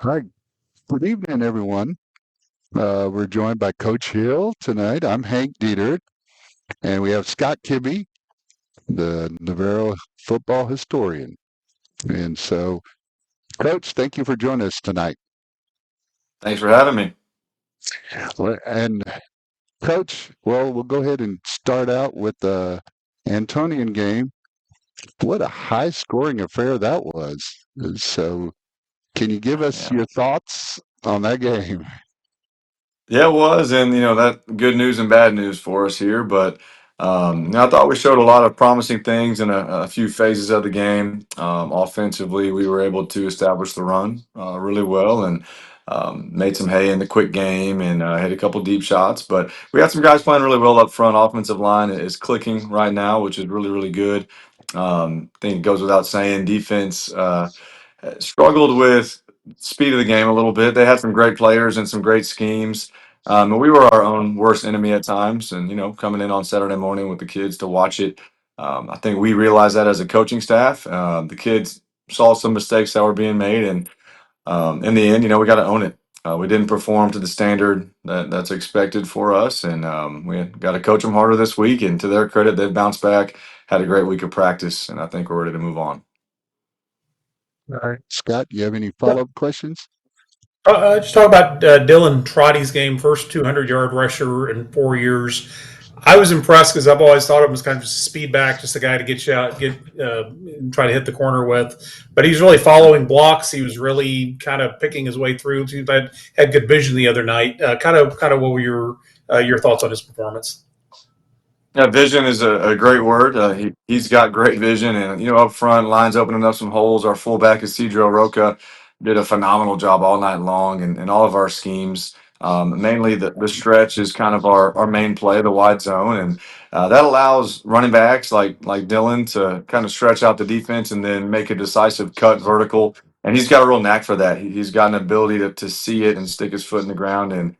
Hi, good evening, everyone. We're joined by Coach Hill tonight. I'm Hank Dieter, and we have Scott Kibbe, the Navarro football historian. And so, Coach, thank you for joining us tonight. Thanks for having me. And Coach, well, we'll go ahead and start out with the Antonian game. What a high-scoring affair that was. So, can you give us Yeah. your thoughts on that game? Yeah, it was, and that good news and bad news for us here. But I thought we showed a lot of promising things in a few phases of the game. Offensively, we were able to establish the run really well and made some hay in the quick game and hit a couple deep shots. But we had some guys playing really well up front. Offensive line is clicking right now, which is really really good. I think it goes without saying. Defense. Struggled with speed of the game a little bit. They had some great players and some great schemes. And we were our own worst enemy at times. And, coming in on Saturday morning with the kids to watch it, I think we realized that as a coaching staff. The kids saw some mistakes that were being made. And in the end, we got to own it. We didn't perform to the standard that's expected for us. And we got to coach them harder this week. And to their credit, they've bounced back, had a great week of practice. And I think we're ready to move on. All right. Scott, you have any Yeah. follow-up questions? Just talk about Dylan Trotty's game, first 200-yard rusher in 4 years. I was impressed because I've always thought of him as kind of just a speed back, just a guy to get you out, try to hit the corner with. But he's really following blocks. He was really kind of picking his way through. He had good vision the other night. Kind of what were your thoughts on his performance? Yeah, vision is a great word. He's got great vision, and up front, lines opening up some holes. Our fullback is Cedro Roca did a phenomenal job all night long, and all of our schemes. Mainly the stretch is kind of our main play, the wide zone, and that allows running backs like Dylan to kind of stretch out the defense and then make a decisive cut vertical. And he's got a real knack for that. He's got an ability to see it and stick his foot in the ground and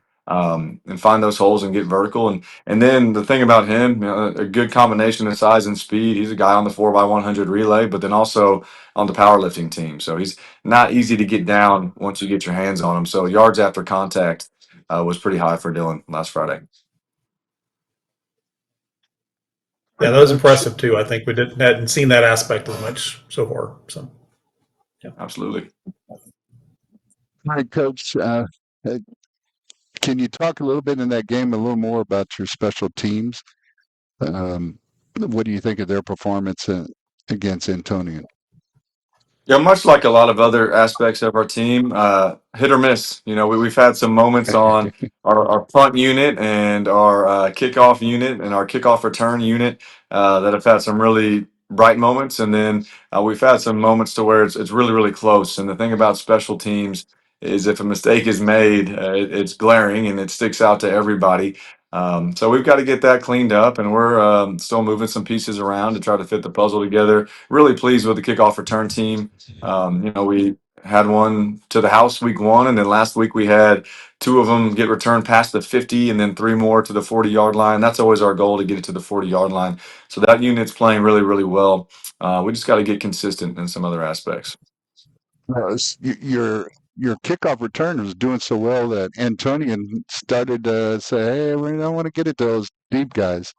find those holes and get vertical. And then the thing about him, a good combination of size and speed. He's a guy on the 4x100 relay, but then also on the powerlifting team. So he's not easy to get down once you get your hands on him. So yards after contact was pretty high for Dylan last Friday. All Yeah, right, that was Coach. impressive too. I think we hadn't seen that aspect as much so far. So yeah. Absolutely. All right, Coach. Uh, can you talk a little bit in that game a little more about your special teams? What do you think of their performance against Antonian? Yeah, much like a lot of other aspects of our team, hit or miss. We've had some moments on our punt unit and our kickoff unit and our kickoff return unit that have had some really bright moments, and then we've had some moments to where it's really really close. And the thing about special teams is if a mistake is made, it's glaring and it sticks out to everybody. So we've got to get that cleaned up, and we're still moving some pieces around to try to fit the puzzle together. Really pleased with the kickoff return team. We had one to the house week one, and then last week we had two of them get returned past the 50, and then three more to the 40-yard line. That's always our goal to get it to the 40-yard line. So that unit's playing really, really well. We just got to get consistent in some other aspects. Your kickoff return was doing so well that Antonian started to say, "Hey, we don't want to get it to those deep guys."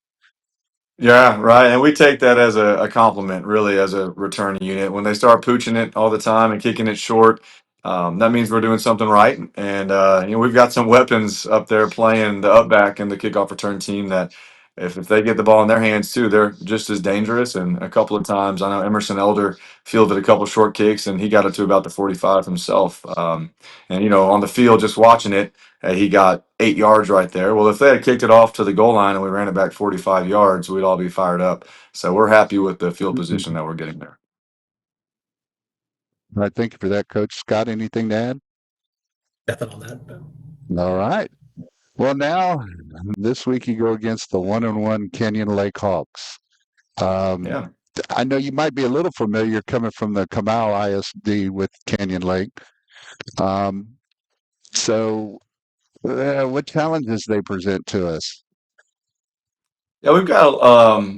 Yeah, right. And we take that as a compliment, really, as a return unit. When they start pooching it all the time and kicking it short, that means we're doing something right. And we've got some weapons up there playing the up back and the kickoff return team that if they get the ball in their hands too, they're just as dangerous. And a couple of times, I know Emerson Elder fielded a couple short kicks and he got it to about the 45 himself. And on the field, just watching it. He got 8 yards right there. Well, if they had kicked it off to the goal line and we ran it back 45 yards, we'd all be fired up. So we're happy with the field position that we're getting there. All right, thank you for that, Coach. Scott, anything to add? Nothing on that. All right. Well, now this week you go against the 1-1 Canyon Lake Hawks. Um, Yeah. I know you might be a little familiar coming from the Kamal ISD with Canyon Lake. Um, so, what challenges they present to us? Yeah, we've got,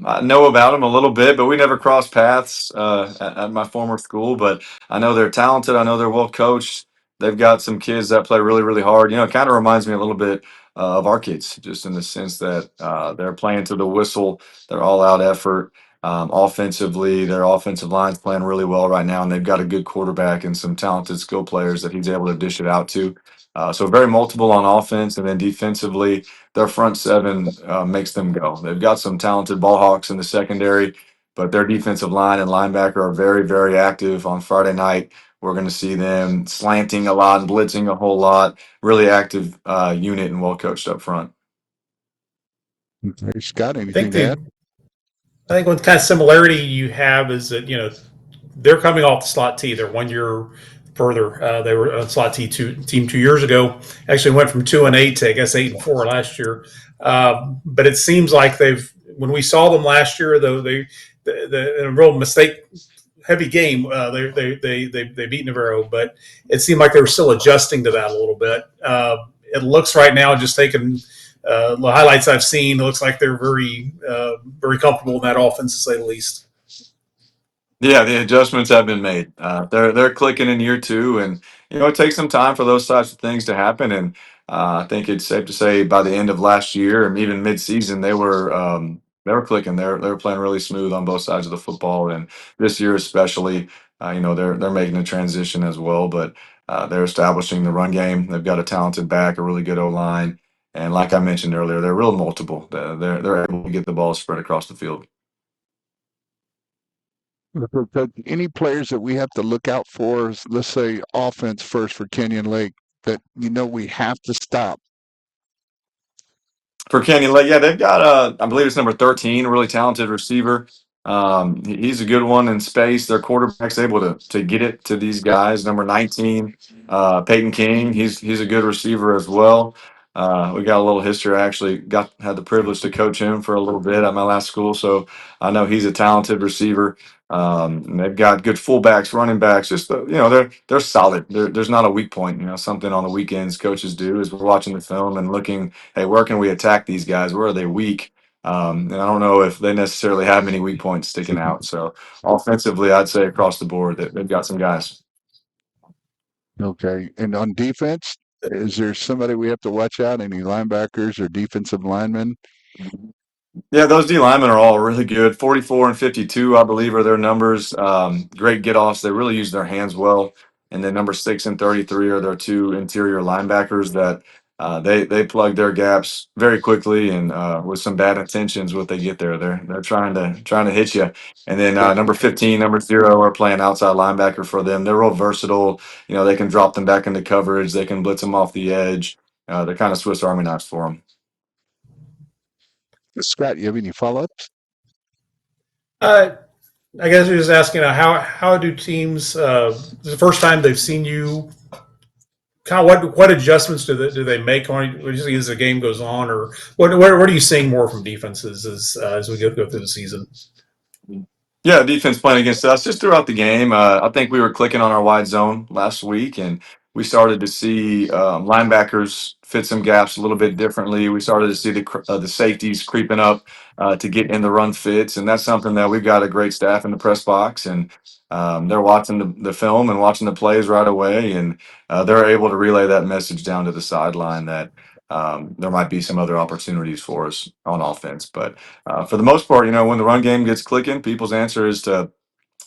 I know about them a little bit, but we never crossed paths at my former school. But I know they're talented. I know they're well coached. they've got some kids that play really, really hard. You know, it kind of reminds me a little bit of our kids, just in the sense that they're playing to the whistle, they're all out effort. Offensively, their offensive line's playing really well right now, and they've got a good quarterback and some talented skill players that he's able to dish it out to. So very multiple on offense, and then defensively, their front seven makes them go. They've got some talented ball hawks in the secondary, but their defensive line and linebacker are very, very active. On Friday night, we're going to see them slanting a lot and blitzing a whole lot. Really active unit and well coached up front. Hey, Scott, I think anything to the add? I think one kind of similarity you have is that they're coming off the slot T. They're 1 year further. They were on slot team 2 years ago. Actually went from 2-8 to I guess 8-4 last year. But it seems like when we saw them last year, though in a real mistake heavy game, they beat Navarro, but it seemed like they were still adjusting to that a little bit. It looks right now, just taking the highlights I've seen, it looks like they're very comfortable in that offense, to say the least. Yeah, the adjustments have been made. They're clicking in year two, and it takes some time for those types of things to happen. And I think it's safe to say by the end of last year, and even mid-season, they were clicking. They were playing really smooth on both sides of the football, and this year especially, they're making a transition as well. But they're establishing the run game. They've got a talented back, a really good O line, and like I mentioned earlier, they're real multiple. They're able to get the ball spread across the field. So any players that we have to look out for, let's say offense first for Kenyon Lake, that we have to stop? For Kenny Lake, yeah, they've got I believe it's number 13, a really talented receiver. He's a good one in space. Their quarterback's able to get it to these guys. Number 19, Peyton King, he's a good receiver as well. We got a little history. I actually had the privilege to coach him for a little bit at my last school, so I know he's a talented receiver. And they've got good fullbacks, running backs. Just they're solid. There's not a weak point. Something on the weekends coaches do is we're watching the film and looking, hey, where can we attack these guys? Where are they weak? And I don't know if they necessarily have many weak points sticking out. So offensively, I'd say across the board that they've got some guys. Okay. And on defense, is there somebody we have to watch out? Any linebackers or defensive linemen? Yeah, those D linemen are all really good. 44 and 52, I believe, are their numbers. Great get offs. They really use their hands well. And then number 6 and 33 are their two interior linebackers that they plug their gaps very quickly and with some bad intentions. What they get there, they're trying to hit you. And then number 15, number 0 are playing outside linebacker for them. They're real versatile. They can drop them back into coverage. They can blitz them off the edge. They're kind of Swiss Army knives for them. Scott, you have any follow-ups? Uh, I guess you're just asking how do teams? This is the first time they've seen you. Kind of what adjustments do they make on just as the game goes on, or what are you seeing more from defenses as we go through the season? Yeah, defense playing against us just throughout the game. I think we were clicking on our wide zone last week, and we started to see linebackers fit some gaps a little bit differently. We started to see the safeties creeping up to get in the run fits, and that's something that we've got a great staff in the press box, and they're watching the film and watching the plays right away, and they're able to relay that message down to the sideline that there might be some other opportunities for us on offense, but. For the most part, when the run game gets clicking, people's answer is to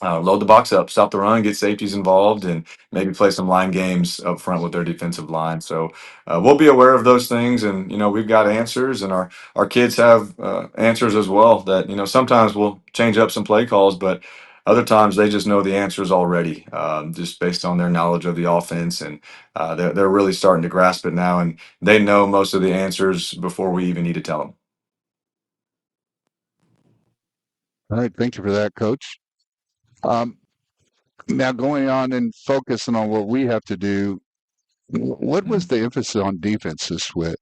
load the box up, stop the run, get safeties involved, and maybe play some line games up front with their defensive line. So we'll be aware of those things, and we've got answers, and our kids have answers as well. That sometimes we'll change up some play calls, but other times they just know the answers already, just based on their knowledge of the offense, and they're really starting to grasp it now, and they know most of the answers before we even need to tell them. All right. Thank you for that, Coach. Um, Now going on and focusing on what we have to do, what was the emphasis on defense this week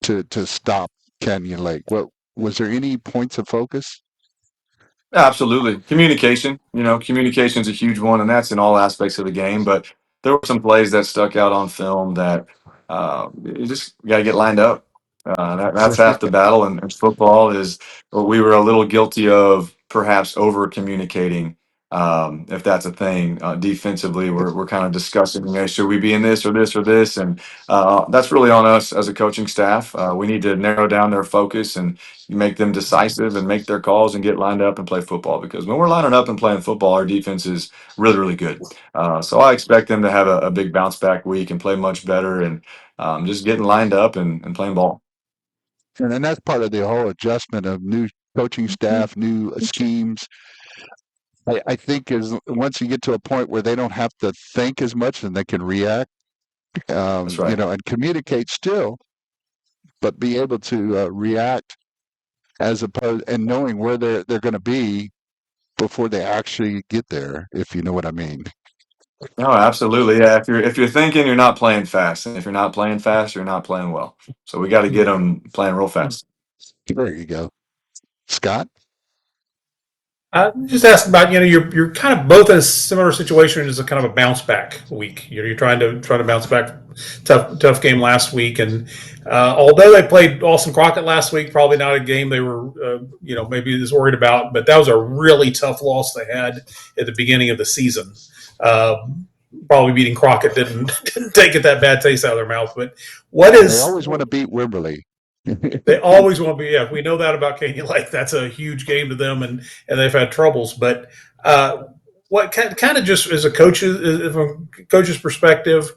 to stop Canyon Lake? What was there any points of focus? Absolutely. Communication. Communication is a huge one, and that's in all aspects of the game. But there were some plays that stuck out on film that you just got to get lined up. That's half the battle in football is what we were a little guilty of, perhaps over communicating if that's a thing. Defensively, we're kind of discussing, should we be in this or this or this, and that's really on us as a coaching staff. We need to narrow down their focus and make them decisive and make their calls and get lined up and play football. Because when we're lining up and playing football, our defense is really, really good. So I expect them to have a big bounce back week and play much better and just getting lined up and playing ball. And that's part of the whole adjustment of new coaching staff, new schemes. I think is once you get to a point where they don't have to think as much and they can react, That's right. and communicate still, but be able to react as opposed and knowing where they're going to be before they actually get there, if you know what I mean. No, absolutely. Yeah, if you're thinking, you're not playing fast, and if you're not playing fast, you're not playing well. So we got to get them playing real fast. There you go, Scott. Just asking about, you're kind of both in a similar situation as a kind of a bounce back week. You're trying to bounce back. Tough game last week, and although they played Austin Crockett last week, probably not a game they were maybe as worried about. But that was a really tough loss they had at the beginning of the season. Probably beating Crockett didn't take it that bad taste out of their mouth. But They always want to beat Wimberley. they always want to be. Yeah, we know that about Canyon Lake. That's a huge game to them, and they've had troubles. But what kind of just as a coach, from a coach's perspective,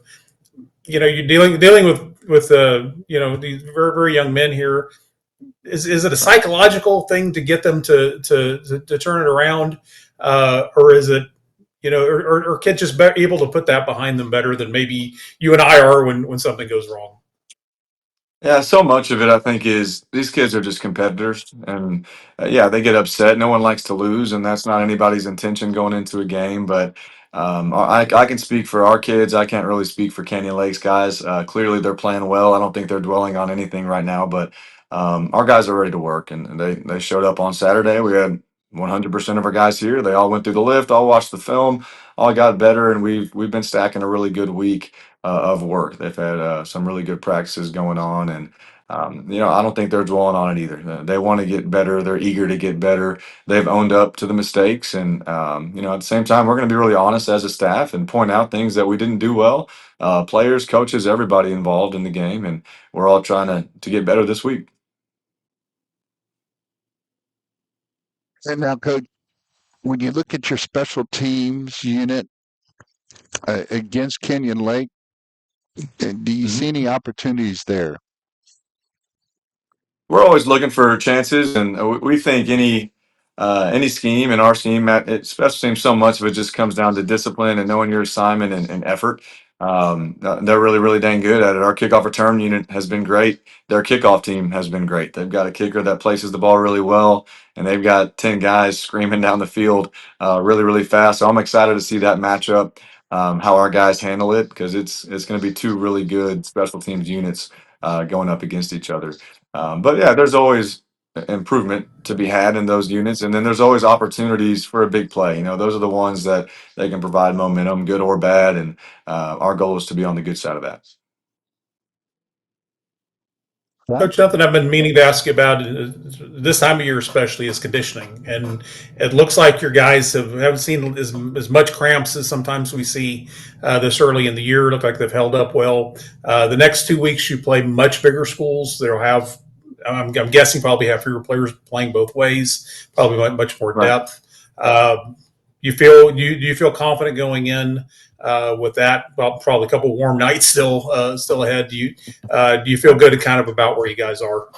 you're dealing with these very very young men here. Is it a psychological thing to get them to turn it around, or is it or kids just able to put that behind them better than maybe you and I are when something goes wrong? Yeah, so much of it I think is these kids are just competitors, and yeah, they get upset. No one likes to lose, and that's not anybody's intention going into a game. But I can speak for our kids. I can't really speak for Canyon Lakes guys. Clearly, they're playing well. I don't think they're dwelling on anything right now. But our guys are ready to work, and they showed up on Saturday. We had 100% of our guys here. They all went through the lift, all watched the film, all got better, and we've been stacking a really good week of work. They've had some really good practices going on, and I don't think they're dwelling on it either. They want to get better. They're eager to get better. They've owned up to the mistakes, and at the same time, we're going to be really honest as a staff and point out things that we didn't do well. Players, coaches, everybody involved in the game, and we're all trying to get better this week. And now, Coach, when you look at your special teams unit against Kenyon Lake, do you see any opportunities there? We're always looking for chances, and we think any scheme and our scheme, it special teams, so much of it just comes down to discipline and knowing your assignment and effort. They're really, really dang good at it. Our kickoff return unit has been great. Their kickoff team has been great. They've got a kicker that places the ball really well, and they've got 10 guys screaming down the field really, really fast. So I'm excited to see that matchup, how our guys handle it, because it's going to be two really good special teams units going up against each other. But yeah, there's always improvement to be had in those units, and then there's always opportunities for a big play. Those are the ones that they can provide momentum, good or bad, and our goal is to be on the good side of that. Coach, something I've been meaning to ask you about this time of year, especially, is conditioning. And it looks like your guys haven't seen as much cramps as sometimes we see this early in the year. Look like they've held up well. The next 2 weeks, you play much bigger schools. They'll have, I'm guessing, probably have fewer players playing both ways, probably much more Right. depth. Do you feel confident going in with that? Well, probably a couple warm nights still ahead. Do you feel good kind of about where you guys are?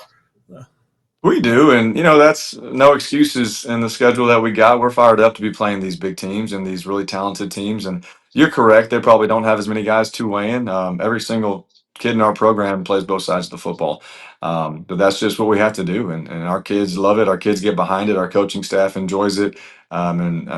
We do, and that's no excuses in the schedule that we got. We're fired up to be playing these big teams and these really talented teams. And you're correct; they probably don't have as many guys to weigh in. Every single kid in our program plays both sides of the football, but that's just what we have to do. And our kids love it. Our kids get behind it. Our coaching staff enjoys it. And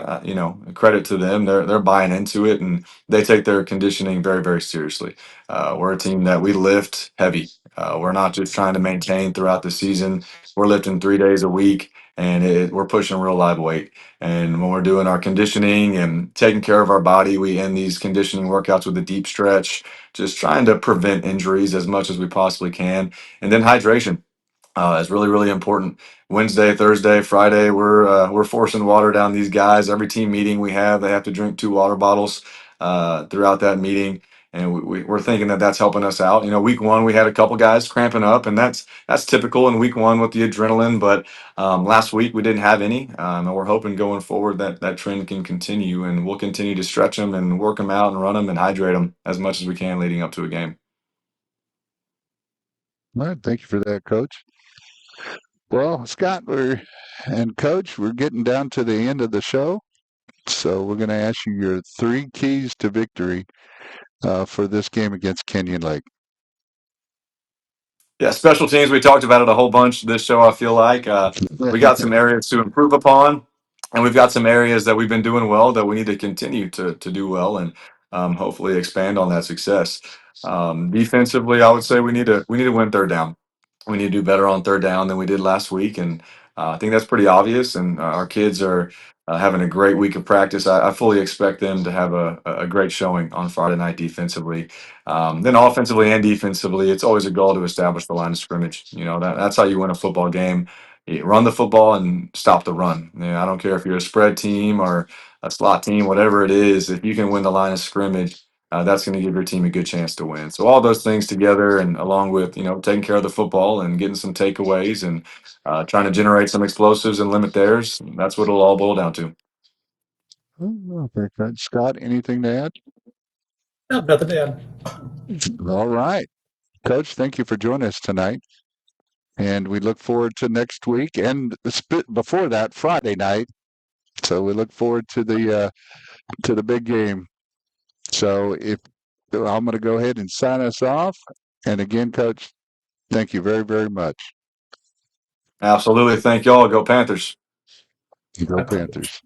credit to them; they're buying into it, and they take their conditioning very, very seriously. We're a team that we lift heavy. We're not just trying to maintain throughout the season. We're lifting 3 days a week, and we're pushing real live weight. And when we're doing our conditioning and taking care of our body, we end these conditioning workouts with a deep stretch, just trying to prevent injuries as much as we possibly can. And then hydration. is really, really important. Wednesday, Thursday, Friday, we're forcing water down these guys. Every team meeting we have, they have to drink 2 water bottles throughout that meeting, and we're thinking that that's helping us out. Week one we had a couple guys cramping up, and that's typical in week one with the adrenaline. But last week we didn't have any, and we're hoping going forward that that trend can continue, and we'll continue to stretch them and work them out and run them and hydrate them as much as we can leading up to a game. All right, thank you for that, Coach. Well, Scott, and Coach, we're getting down to the end of the show, so we're going to ask you your 3 keys to victory for this game against Kenyon Lake. Yeah, special teams. We talked about it a whole bunch this show. I feel like we got some areas to improve upon, and we've got some areas that we've been doing well that we need to continue to do well, and hopefully expand on that success. Defensively, I would say we need to win third down. We need to do better on third down than we did last week, and I think that's pretty obvious. And our kids are having a great week of practice. I fully expect them to have a great showing on Friday night defensively. Then offensively and defensively, it's always a goal to establish the line of scrimmage. That's how you win a football game. You run the football and stop the run. I don't care if you're a spread team or a slot team, whatever it is. If you can win the line of scrimmage, that's going to give your team a good chance to win. So all those things together, and along with taking care of the football and getting some takeaways and trying to generate some explosives and limit theirs, that's what it'll all boil down to. Oh, very good. Scott, anything to add? No, nothing to add. All right. Coach, thank you for joining us tonight. And we look forward to next week and before that, Friday night. So we look forward to the big game. So I'm going to go ahead and sign us off. And again, Coach, thank you very, very much. Absolutely. Thank y'all. Go Panthers. Go Panthers.